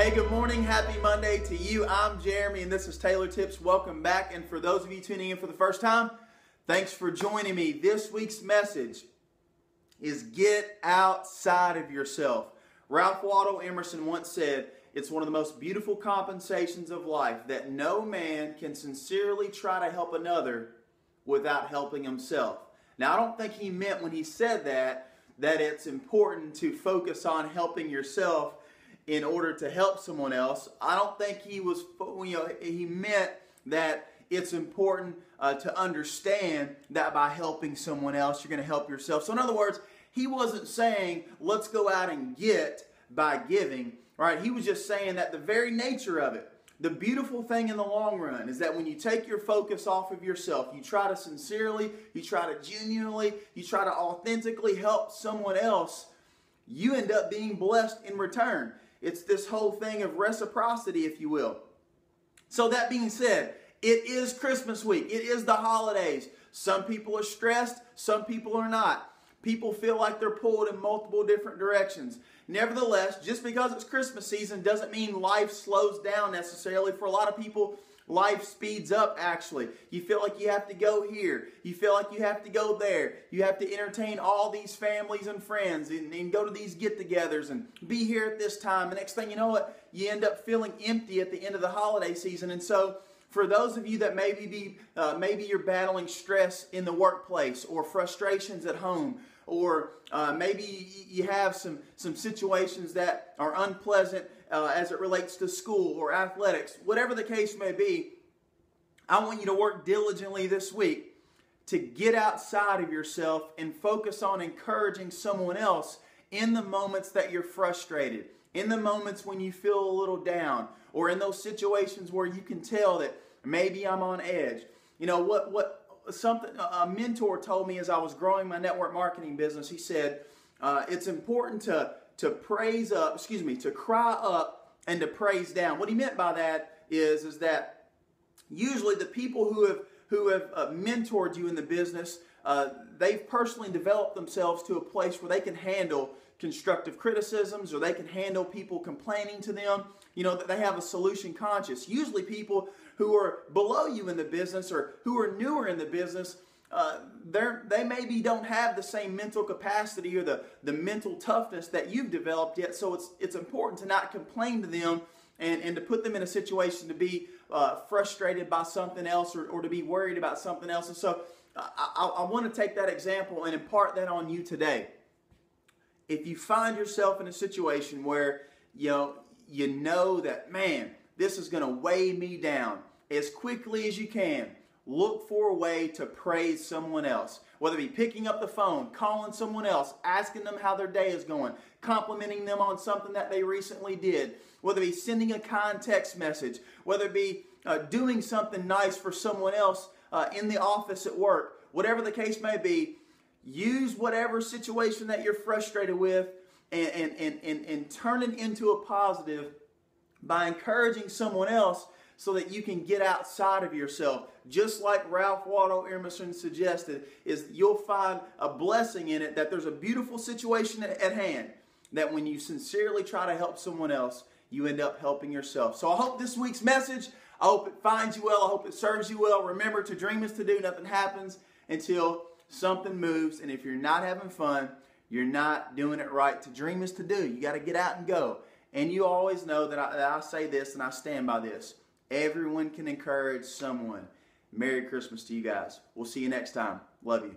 Hey, good morning. Happy Monday to you. I'm Jeremy and this is Taylor Tips. Welcome back. And for those of you tuning in for the first time, thanks for joining me. This week's message is get outside of yourself. Ralph Waldo Emerson once said, "It's one of the most beautiful compensations of life that no man can sincerely try to help another without helping himself." Now, I don't think he meant when he said that it's important to focus on helping yourself in order to help someone else. I don't think he meant that it's important to understand that by helping someone else, you're going to help yourself. So in other words, he wasn't saying, let's go out and get by giving, right? He was just saying that the very nature of it, the beautiful thing in the long run is that when you take your focus off of yourself, you try to sincerely, you try to genuinely, you try to authentically help someone else, you end up being blessed in return. It's this whole thing of reciprocity, if you will. So that being said, it is Christmas week. It is the holidays. Some people are stressed. Some people are not. People feel like they're pulled in multiple different directions. Nevertheless, just because it's Christmas season doesn't mean life slows down necessarily. For a lot of people, life speeds up actually. You feel like you have to go here. You feel like you have to go there. You have to entertain all these families and friends and go to these get-togethers and be here at this time. The next thing you know it, you end up feeling empty at the end of the holiday season. And so for those of you that maybe you're battling stress in the workplace or frustrations at home, or maybe you have some situations that are unpleasant as it relates to school or athletics, whatever the case may be, I want you to work diligently this week to get outside of yourself and focus on encouraging someone else in the moments that you're frustrated, in the moments when you feel a little down, or in those situations where you can tell that maybe I'm on edge. You know, something a mentor told me as I was growing my network marketing business. He said, it's important to cry up and to praise down. What he meant by that is that usually the people who have mentored you in the business, they've personally developed themselves to a place where they can handle constructive criticisms, or they can handle people complaining to them. You know, that they have a solution conscious. Usually people who are below you in the business or who are newer in the business, they maybe don't have the same mental capacity or the mental toughness that you've developed yet. So it's important to not complain to them and to put them in a situation to be frustrated by something else or to be worried about something else. And so I want to take that example and impart that on you today. If you find yourself in a situation where you know that, man, this is going to weigh me down, as quickly as you can, look for a way to praise someone else. Whether it be picking up the phone, calling someone else, asking them how their day is going, complimenting them on something that they recently did, whether it be sending a kind text message, whether it be doing something nice for someone else in the office at work, whatever the case may be, use whatever situation that you're frustrated with and turn it into a positive by encouraging someone else so that you can get outside of yourself. Just like Ralph Waldo Emerson suggested, is you'll find a blessing in it, that there's a beautiful situation at hand, that when you sincerely try to help someone else, you end up helping yourself. So I hope this week's message, I hope it finds you well, I hope it serves you well. Remember, to dream is to do. Nothing happens until something moves, and if you're not having fun, you're not doing it right. To dream is to do. You got to get out and go. And you always know that I say this and I stand by this. Everyone can encourage someone. Merry Christmas to you guys. We'll see you next time. Love you.